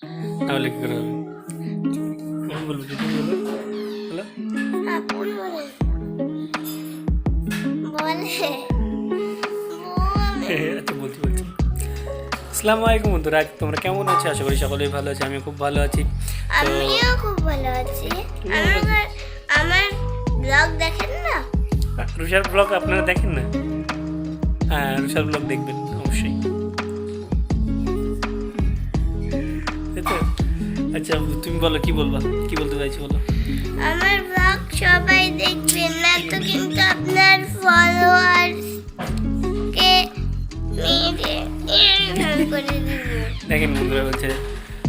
তাহলে কি করে হবে? কোন বলবো তুমি বলো, বলো। আপন বলে আচ্ছা বলছি। আসসালামু আলাইকুম বন্ধুরা, তোমরা কেমন আছো? আশা করি সকলেই ভালো আছে, আমি খুব ভালো আছি। আমিও খুব ভালো আছি। আমার ব্লগ দেখেন না? রুষার ব্লগ আপনারা দেখেন না? হ্যাঁ, রুষার ব্লগ দেখবেন অবশ্যই। এই তো। আচ্ছা তুমি বলো, কি বলবা, কি বলতে চাইছো বলো। আমার ব্লগ সবাই দেখবেন না তো কিন্তু আপনার ফলোয়ার্স কে মেরে করে দিবেন। দেখেন বন্ধুরা, বলছে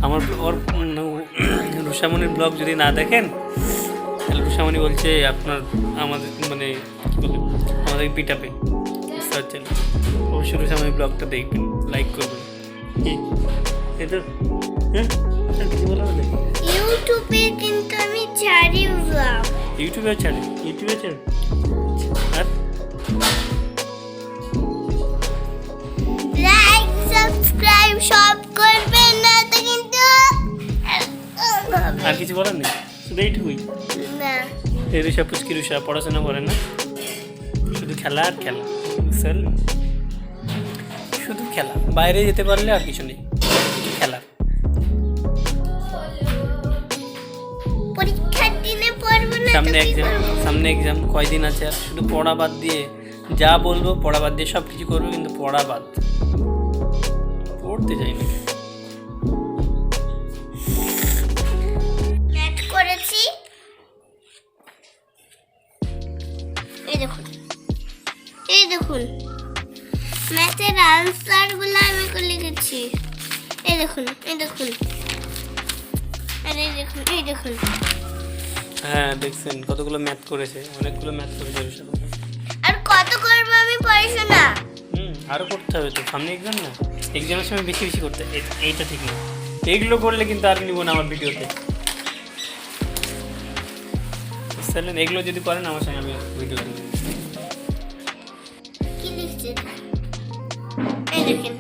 আমার ওর রুষামণির ব্লগ যদি না দেখেন তাহলে রুষামণি বলছে আপনার আমাদের মানে কী বলে আমাদের পিটাপে বুঝতে পারছেন। অবশ্যই রুষামণির ব্লগটা দেখবেন, লাইক করবেন। এই তো হ্যাঁ, কিছু বলা হবে? ইউটিউবে কিন্তু আমি ছাড়ি ব্লগ। ইউটিউবে ছাড়ে আর লাইক সাবস্ক্রাইব সব করবেন না তো কিন্তু আর কিছু বলার নেই, শুধু এইটুকুই। না এই রুষা পুচকি রুষা পড়াশোনা করে না, শুধু খেলা আর খেলা, বুঝছেন? শুধু খেলা, বাইরে যেতে পারলে আর কিছু নেই, শুধু খেলা। পরীক্ষার দিনে পড়বো না সামনে এক্সাম কয়দিন আছে, আর শুধু পড়া বাদ দিয়ে যা বলবো পড়া বাদ দিয়ে সব কিছু করবো, কিন্তু পড়া বাদ, পড়তে চাই না। ম্যাথ করেছি, এই দেখুন ম্যাথের আনসার গুলো আমি করে লিখেছি। এই দেখুন আর এই দেখুন হ্যাঁ দেখছেন কতগুলো ম্যাথ করেছে, অনেকগুলো ম্যাথ করেছে রুষা। আর কত করবো আমি পড়াশোনা? আরও করতে হবে তো, সামনে এক্সাম না, এক্সামের সময় বেশি বেশি করতে, এইটা ঠিক না। এইগুলো করলে কিন্তু আর নিব না আমার ভিডিওতে, বুঝতে এগুলো যদি করেন আমার সঙ্গে আমি ভিডিও কি লিখছি এই দেখেন